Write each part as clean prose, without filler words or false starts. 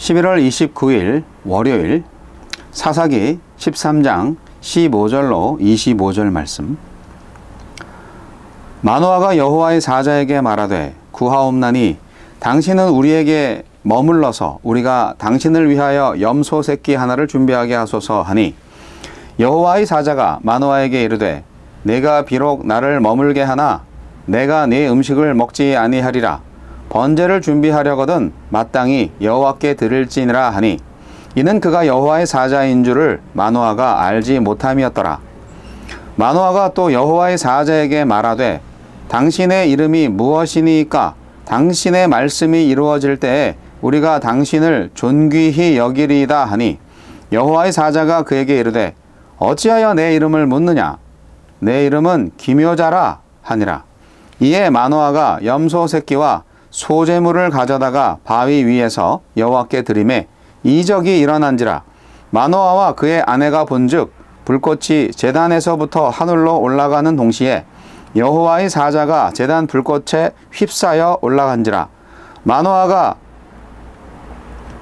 11월 29일 월요일 사사기 13장 15절로 25절 말씀. 마노아가 여호와의 사자에게 말하되 구하옵나니 당신은 우리에게 머물러서 우리가 당신을 위하여 염소 새끼 하나를 준비하게 하소서 하니 여호와의 사자가 마노아에게 이르되 내가 비록 나를 머물게 하나 내가 네 음식을 먹지 아니하리라. 번제를 준비하려거든 마땅히 여호와께 드릴지니라 하니 이는 그가 여호와의 사자인 줄을 마노아가 알지 못함이었더라. 마노아가 또 여호와의 사자에게 말하되 당신의 이름이 무엇이니까 당신의 말씀이 이루어질 때에 우리가 당신을 존귀히 여기리이다 하니 여호와의 사자가 그에게 이르되 어찌하여 내 이름을 묻느냐 내 이름은 기묘자라 하니라. 이에 마노아가 염소 새끼와 소제물을 가져다가 바위 위에서 여호와께 드리매 이적이 일어난지라. 마노아와 그의 아내가 본즉 불꽃이 제단에서부터 하늘로 올라가는 동시에 여호와의 사자가 제단 불꽃에 휩싸여 올라간지라.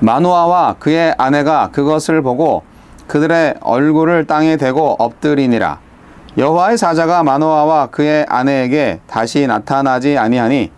마노아와 그의 아내가 그것을 보고 그들의 얼굴을 땅에 대고 엎드리니라. 여호와의 사자가 마노아와 그의 아내에게 다시 나타나지 아니하니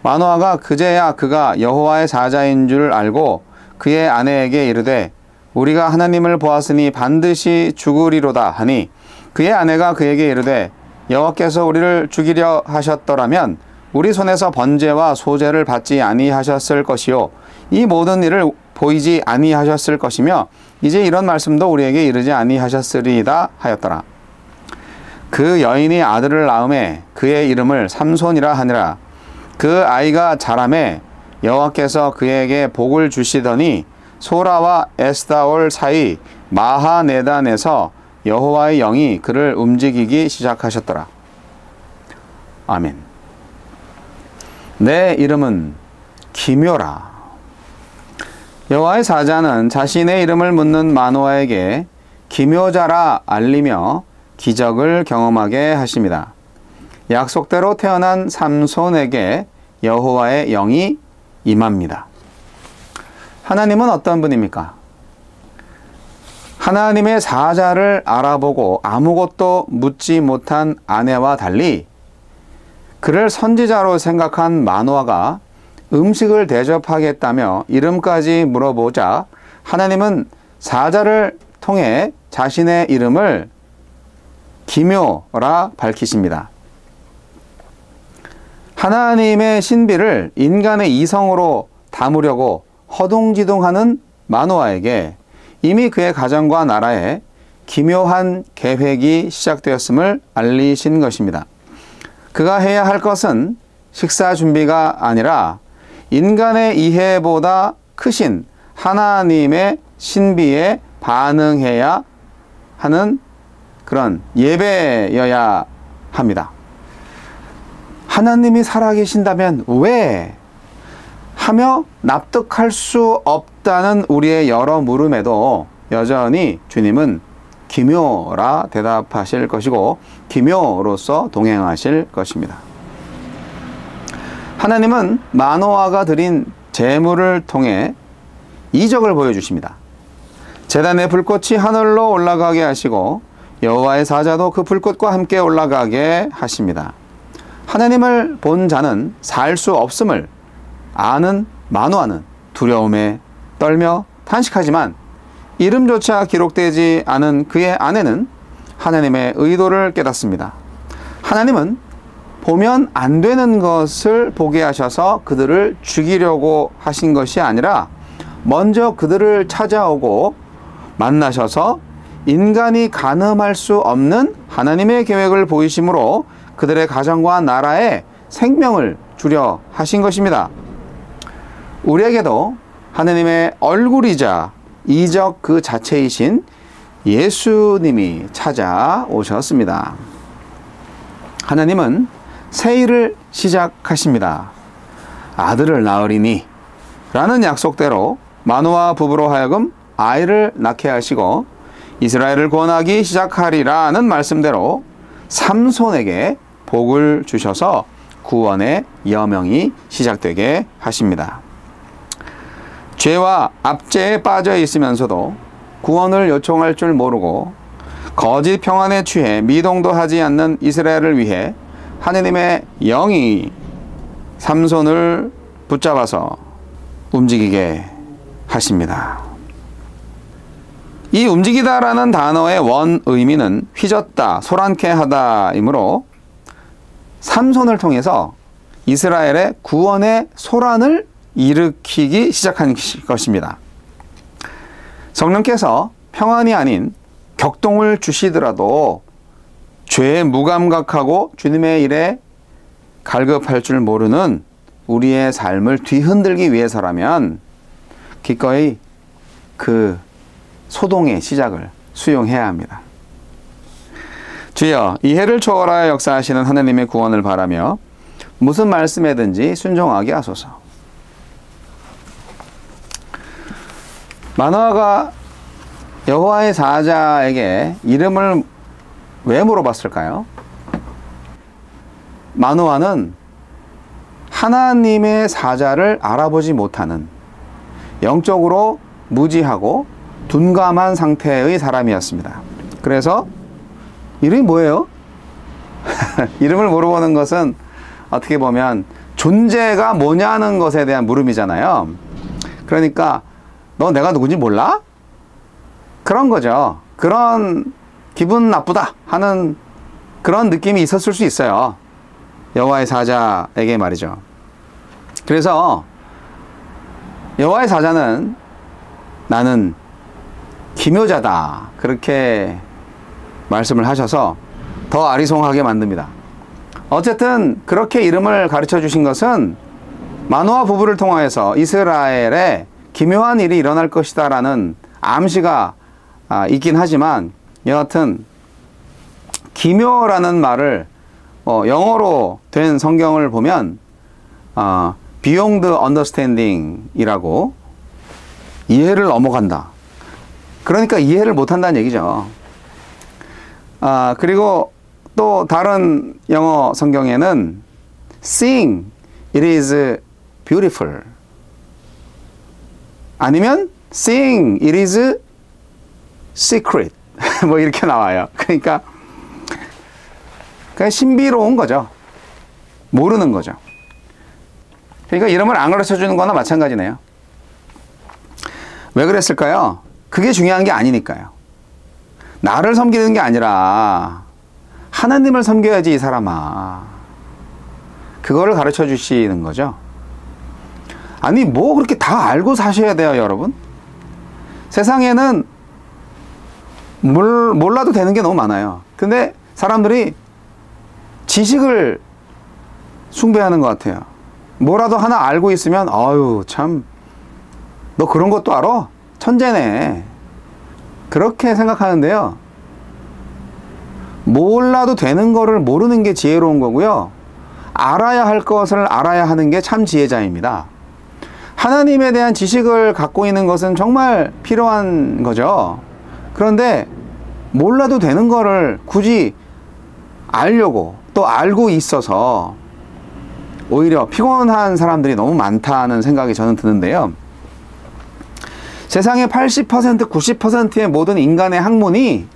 마노아가 그제야 그가 여호와의 사자인 줄 알고 그의 아내에게 이르되 우리가 하나님을 보았으니 반드시 죽으리로다 하니 그의 아내가 그에게 이르되 여호와께서 우리를 죽이려 하셨더라면 우리 손에서 번제와 소제를 받지 아니하셨을 것이요 이 모든 일을 보이지 아니하셨을 것이며 이제 이런 말씀도 우리에게 이르지 아니하셨으리이다 하였더라. 그 여인이 아들을 낳음에 그의 이름을 삼손이라 하니라. 그 아이가 자라매 여호와께서 그에게 복을 주시더니 소라와 에스다올 사이 마하네단에서 여호와의 영이 그를 움직이기 시작하셨더라. 아멘. 내 이름은 기묘라. 여호와의 사자는 자신의 이름을 묻는 마노아에게 기묘자라 알리며 기적을 경험하게 하십니다. 약속대로 태어난 삼손에게 여호와의 영이 임합니다. 하나님은 어떤 분입니까? 하나님의 사자를 알아보고 아무것도 묻지 못한 아내와 달리 그를 선지자로 생각한 마노아가 음식을 대접하겠다며 이름까지 물어보자 하나님은 사자를 통해 자신의 이름을 기묘라 밝히십니다. 하나님의 신비를 인간의 이성으로 담으려고 허둥지둥하는 마노아에게 이미 그의 가정과 나라에 기묘한 계획이 시작되었음을 알리신 것입니다. 그가 해야 할 것은 식사 준비가 아니라 인간의 이해보다 크신 하나님의 신비에 반응해야 하는 그런 예배여야 합니다. 하나님이 살아계신다면 왜? 하며 납득할 수 없다는 우리의 여러 물음에도 여전히 주님은 기묘라 대답하실 것이고 기묘로서 동행하실 것입니다. 하나님은 마노아가 드린 제물을 통해 이적을 보여주십니다. 제단의 불꽃이 하늘로 올라가게 하시고 여호와의 사자도 그 불꽃과 함께 올라가게 하십니다. 하나님을 본 자는 살 수 없음을 아는 마노아는 두려움에 떨며 탄식하지만 이름조차 기록되지 않은 그의 아내는 하나님의 의도를 깨닫습니다. 하나님은 보면 안 되는 것을 보게 하셔서 그들을 죽이려고 하신 것이 아니라 먼저 그들을 찾아오고 만나셔서 인간이 가늠할 수 없는 하나님의 계획을 보이심으로 그들의 가정과 나라에 생명을 주려 하신 것입니다. 우리에게도 하나님의 얼굴이자 이적 그 자체이신 예수님이 찾아오셨습니다. 하나님은 새 일을 시작하십니다. 아들을 낳으리니 라는 약속대로 마노아 부부로 하여금 아이를 낳게 하시고 이스라엘을 구원하기 시작하리라는 말씀대로 삼손에게 복을 주셔서 구원의 여명이 시작되게 하십니다. 죄와 압제에 빠져 있으면서도 구원을 요청할 줄 모르고 거짓 평안에 취해 미동도 하지 않는 이스라엘을 위해 하느님의 영이 삼손을 붙잡아서 움직이게 하십니다. 이 움직이다라는 단어의 원 의미는 휘젓다, 소란케 하다이므로 삼손을 통해서 이스라엘의 구원의 소란을 일으키기 시작한 것입니다. 성령께서 평안이 아닌 격동을 주시더라도 죄에 무감각하고 주님의 일에 갈급할 줄 모르는 우리의 삶을 뒤흔들기 위해서라면 기꺼이 그 소동의 시작을 수용해야 합니다. 주여, 이해를 초월하여 역사하시는 하느님의 구원을 바라며 무슨 말씀에든지 순종하게 하소서. 마노아가 여호와의 사자에게 이름을 왜 물어봤을까요? 마노아는 하나님의 사자를 알아보지 못하는 영적으로 무지하고 둔감한 상태의 사람이었습니다. 그래서 이름이 뭐예요? 이름을 물어보는 것은 어떻게 보면 존재가 뭐냐는 것에 대한 물음이잖아요. 그러니까 너 내가 누군지 몰라? 그런 거죠. 그런 기분 나쁘다 하는 그런 느낌이 있었을 수 있어요. 여호와의 사자에게 말이죠. 그래서 여호와의 사자는 나는 기묘자다, 그렇게 말씀을 하셔서 더 아리송하게 만듭니다. 어쨌든 그렇게 이름을 가르쳐 주신 것은 마노아 부부를 통하여서 이스라엘에 기묘한 일이 일어날 것이다 라는 암시가 있긴 하지만, 여하튼 기묘라는 말을 영어로 된 성경을 보면 beyond understanding 이라고, 이해를 넘어간다, 그러니까 이해를 못한다는 얘기죠. 그리고 또 다른 영어 성경에는 seeing it is beautiful, 아니면 seeing it is secret 뭐 이렇게 나와요. 그러니까 그냥 신비로운 거죠. 모르는 거죠. 그러니까 이름을 안 가르쳐 주는 거나 마찬가지네요. 왜 그랬을까요? 그게 중요한 게 아니니까요. 나를 섬기는 게 아니라 하나님을 섬겨야지 이 사람아. 그거를 가르쳐 주시는 거죠. 아니 뭐 그렇게 다 알고 사셔야 돼요, 여러분? 세상에는 몰라도 되는 게 너무 많아요. 근데 사람들이 지식을 숭배하는 것 같아요. 뭐라도 하나 알고 있으면 아유 참 너 그런 것도 알아? 천재네. 그렇게 생각하는데요. 몰라도 되는 거를 모르는 게 지혜로운 거고요. 알아야 할 것을 알아야 하는 게 참 지혜자입니다. 하나님에 대한 지식을 갖고 있는 것은 정말 필요한 거죠. 그런데 몰라도 되는 거를 굳이 알려고 또 알고 있어서 오히려 피곤한 사람들이 너무 많다는 생각이 저는 드는데요. 세상의 80%, 90%의 모든 인간의 학문이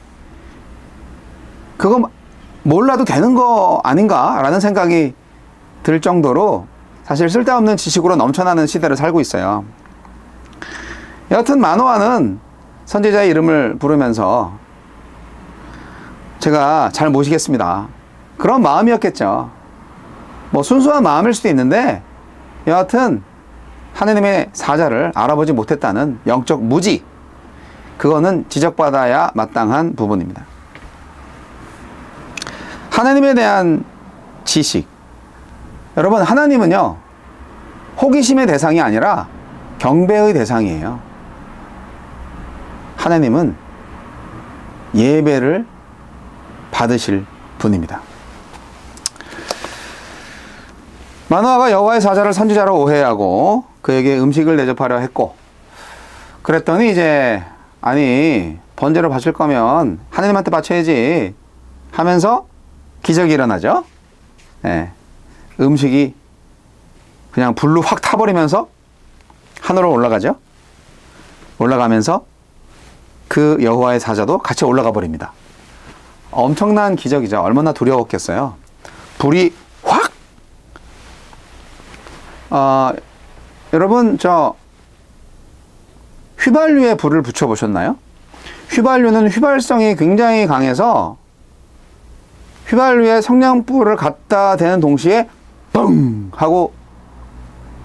그거 몰라도 되는 거 아닌가라는 생각이 들 정도로 사실 쓸데없는 지식으로 넘쳐나는 시대를 살고 있어요. 여하튼 마노아는 선지자의 이름을 부르면서 제가 잘 모시겠습니다, 그런 마음이었겠죠. 뭐 순수한 마음일 수도 있는데 여하튼 하느님의 사자를 알아보지 못했다는 영적 무지, 그거는 지적받아야 마땅한 부분입니다. 하나님에 대한 지식, 여러분 하나님은요 호기심의 대상이 아니라 경배의 대상이에요. 하나님은 예배를 받으실 분입니다. 마노아가 여호와의 사자를 선지자로 오해하고 그에게 음식을 대접하려 했고, 그랬더니 이제 아니 번제를 바칠 거면 하나님한테 바쳐야지 하면서 기적이 일어나죠. 네. 음식이 그냥 불로 확 타버리면서 하늘로 올라가죠. 올라가면서 그 여호와의 사자도 같이 올라가 버립니다. 엄청난 기적이죠. 얼마나 두려웠겠어요. 불이 확! 여러분 저 휘발유에 불을 붙여보셨나요? 휘발유는 휘발성이 굉장히 강해서 휘발유에 성냥불을 갖다 대는 동시에 뻥! 하고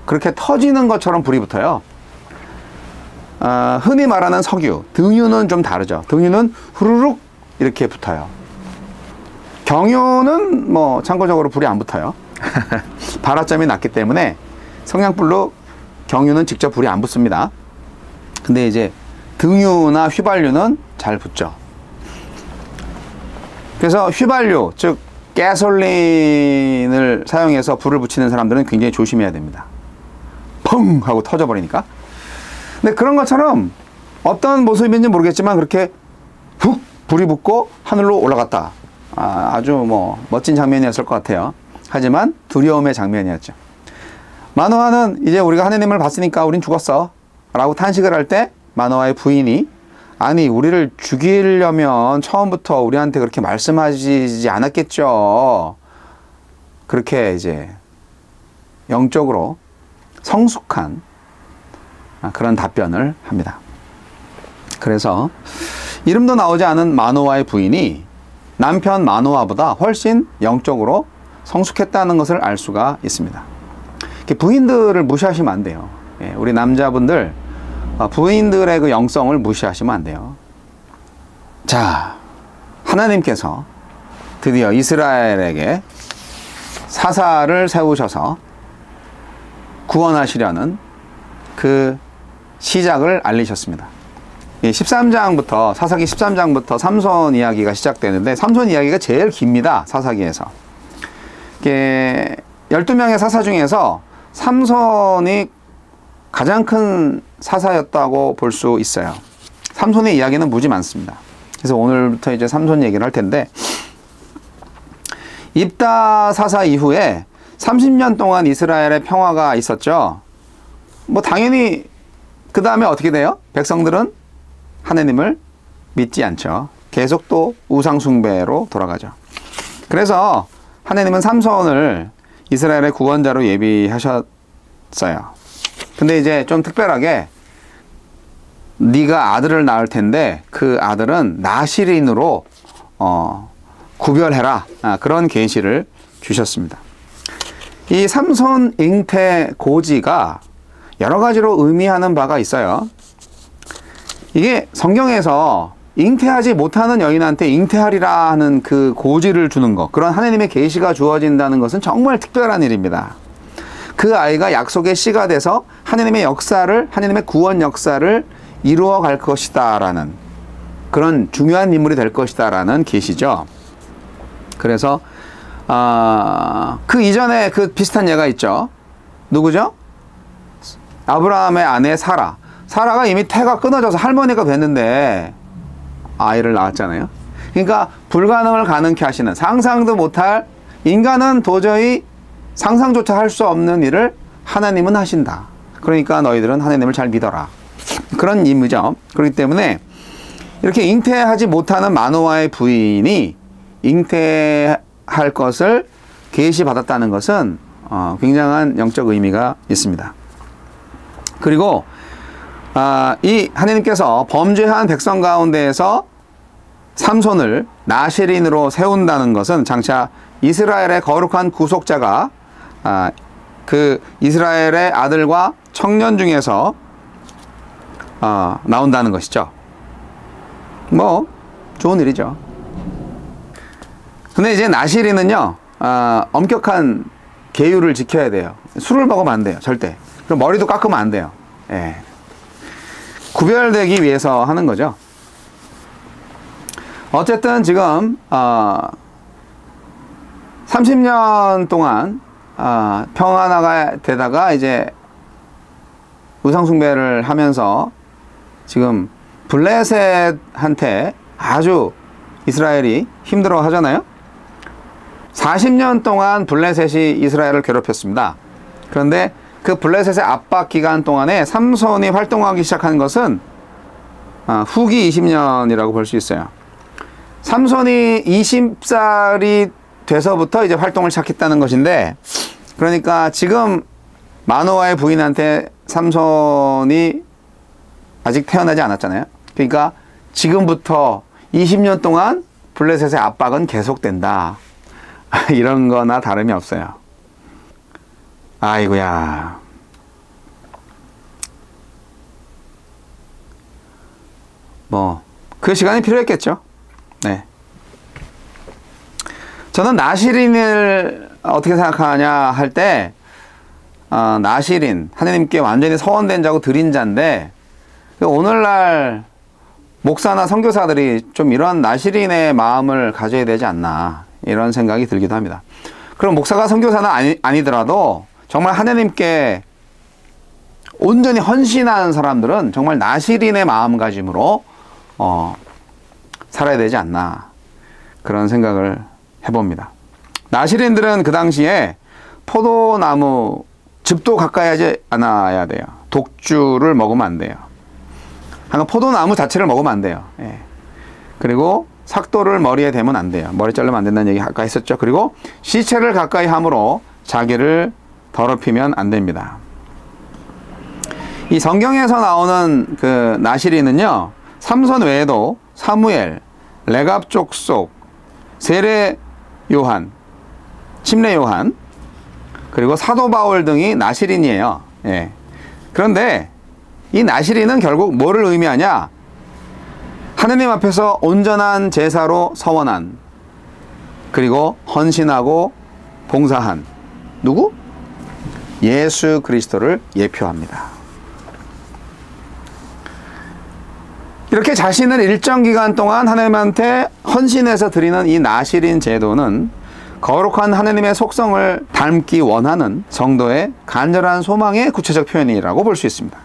그렇게 터지는 것처럼 불이 붙어요. 흔히 말하는 석유, 등유는 좀 다르죠. 등유는 후루룩 이렇게 붙어요. 경유는 뭐 참고적으로 불이 안 붙어요. 발화점이 낮기 때문에 성냥불로 경유는 직접 불이 안 붙습니다. 근데 이제 등유나 휘발유는 잘 붙죠. 그래서 휘발유, 즉 가솔린을 사용해서 불을 붙이는 사람들은 굉장히 조심해야 됩니다. 펑! 하고 터져버리니까. 근데 그런 것처럼 어떤 모습인지 모르겠지만 그렇게 훅! 불이 붙고 하늘로 올라갔다. 아주 뭐 멋진 장면이었을 것 같아요. 하지만 두려움의 장면이었죠. 마노아는 이제 우리가 하느님을 봤으니까 우린 죽었어 라고 탄식을 할 때 마노아의 부인이 아니 우리를 죽이려면 처음부터 우리한테 그렇게 말씀하시지 않았겠죠. 그렇게 이제 영적으로 성숙한 그런 답변을 합니다. 그래서 이름도 나오지 않은 마노아의 부인이 남편 마노아보다 훨씬 영적으로 성숙했다는 것을 알 수가 있습니다. 부인들을 무시하시면 안 돼요. 우리 남자분들 부인들의 그 영성을 무시하시면 안 돼요. 자, 하나님께서 드디어 이스라엘에게 사사를 세우셔서 구원하시려는 그 시작을 알리셨습니다. 13장부터 사사기 13장부터 삼손 이야기가 시작되는데 삼손 이야기가 제일 깁니다. 사사기에서. 12명의 사사 중에서 삼손이 가장 큰 사사였다고 볼 수 있어요. 삼손의 이야기는 무지 많습니다. 그래서 오늘부터 이제 삼손 얘기를 할 텐데 입다 사사 이후에 30년 동안 이스라엘의 평화가 있었죠. 뭐 당연히 그 다음에 어떻게 돼요? 백성들은 하느님을 믿지 않죠. 계속 또 우상숭배로 돌아가죠. 그래서 하느님은 삼손을 이스라엘의 구원자로 예비하셨어요. 근데 이제 좀 특별하게 네가 아들을 낳을 텐데 그 아들은 나실인으로 구별해라. 그런 계시를 주셨습니다. 이 삼손 잉태 고지가 여러 가지로 의미하는 바가 있어요. 이게 성경에서 잉태하지 못하는 여인한테 잉태하리라 하는 그 고지를 주는 것, 그런 하나님의 계시가 주어진다는 것은 정말 특별한 일입니다. 그 아이가 약속의 씨가 돼서 하나님의 역사를, 하나님의 구원 역사를 이루어 갈 것이다 라는 그런 중요한 인물이 될 것이다 라는 계시죠. 그래서 그 이전에 그 비슷한 예가 있죠. 누구죠? 아브라함의 아내 사라. 사라가 이미 태가 끊어져서 할머니가 됐는데 아이를 낳았잖아요. 그러니까 불가능을 가능케 하시는, 상상도 못할, 인간은 도저히 상상조차 할 수 없는 일을 하나님은 하신다. 그러니까 너희들은 하나님을 잘 믿어라. 그런 의미죠. 그렇기 때문에 이렇게 잉태하지 못하는 마노아의 부인이 잉태할 것을 계시받았다는 것은 굉장한 영적 의미가 있습니다. 그리고 이 하나님께서 범죄한 백성 가운데에서 삼손을 나실인으로 세운다는 것은 장차 이스라엘의 거룩한 구속자가 그 이스라엘의 아들과 청년 중에서 나온다는 것이죠. 뭐 좋은 일이죠. 근데 이제 나실인은요 엄격한 계율을 지켜야 돼요. 술을 먹으면 안 돼요. 절대. 그리고 머리도 깎으면 안 돼요. 예. 구별되기 위해서 하는 거죠. 어쨌든 지금 30년 동안 평안화가 되다가 이제 우상숭배를 하면서 지금 블레셋한테 아주 이스라엘이 힘들어 하잖아요. 40년 동안 블레셋이 이스라엘을 괴롭혔습니다. 그런데 그 블레셋의 압박 기간 동안에 삼손이 활동하기 시작한 것은 후기 20년이라고 볼 수 있어요. 삼손이 20살이 돼서부터 이제 활동을 시작했다는 것인데, 그러니까 지금 마노아의 부인한테 삼손이 아직 태어나지 않았잖아요. 그러니까 지금부터 20년 동안 블레셋의 압박은 계속된다. 이런 거나 다름이 없어요. 아이고야. 그 시간이 필요했겠죠. 네. 저는 나시린을 어떻게 생각하냐 할 때, 나시린, 하느님께 완전히 서원된 자고 드린 자인데, 오늘날 목사나 선교사들이 좀 이런 나시린의 마음을 가져야 되지 않나, 이런 생각이 들기도 합니다. 그럼 목사가 선교사는 아니더라도 정말 하느님께 온전히 헌신하는 사람들은 정말 나시린의 마음가짐으로 살아야 되지 않나, 그런 생각을 해봅니다. 나시린들은 그 당시에 포도나무 즙도 가까이 하지 않아야 돼요. 독주를 먹으면 안 돼요. 포도나무 자체를 먹으면 안 돼요. 예. 그리고 삭도를 머리에 대면 안 돼요. 머리 자르면 안 된다는 얘기 아까 했었죠. 그리고 시체를 가까이 함으로 자기를 더럽히면 안 됩니다. 이 성경에서 나오는 그 나시린은요, 삼손 외에도 사무엘, 레갑 족속, 세례 요한, 침례 요한, 그리고 사도 바울 등이 나시린이에요. 예. 그런데 이 나시린은 결국 뭐를 의미하냐? 하느님 앞에서 온전한 제사로 서원한, 그리고 헌신하고 봉사한 누구? 예수 그리스도를 예표합니다. 이렇게 자신을 일정 기간 동안 하나님한테 헌신해서 드리는 이 나시린 제도는 거룩한 하나님의 속성을 닮기 원하는 성도의 간절한 소망의 구체적 표현이라고 볼 수 있습니다.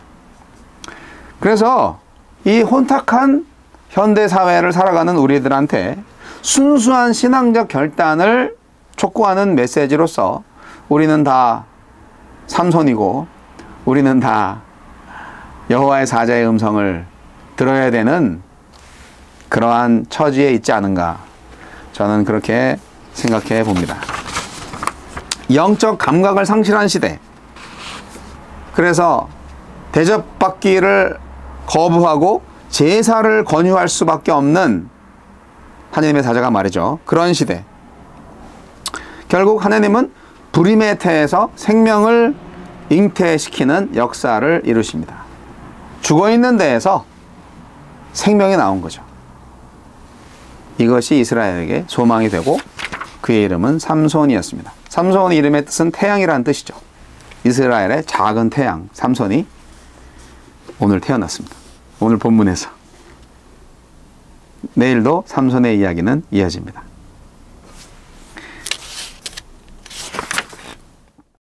그래서 이 혼탁한 현대사회를 살아가는 우리들한테 순수한 신앙적 결단을 촉구하는 메시지로서 우리는 다 삼손이고 우리는 다 여호와의 사자의 음성을 들어야 되는 그러한 처지에 있지 않은가, 저는 그렇게 생각해 봅니다. 영적 감각을 상실한 시대, 그래서 대접받기를 거부하고 제사를 권유할 수밖에 없는 하나님의 사자가 말이죠. 그런 시대, 결국 하나님은 불임의 태에서 생명을 잉태시키는 역사를 이루십니다. 죽어있는 데에서 생명이 나온 거죠. 이것이 이스라엘에게 소망이 되고 그의 이름은 삼손이었습니다. 삼손 이름의 뜻은 태양이라는 뜻이죠. 이스라엘의 작은 태양 삼손이 오늘 태어났습니다. 오늘 본문에서. 내일도 삼손의 이야기는 이어집니다.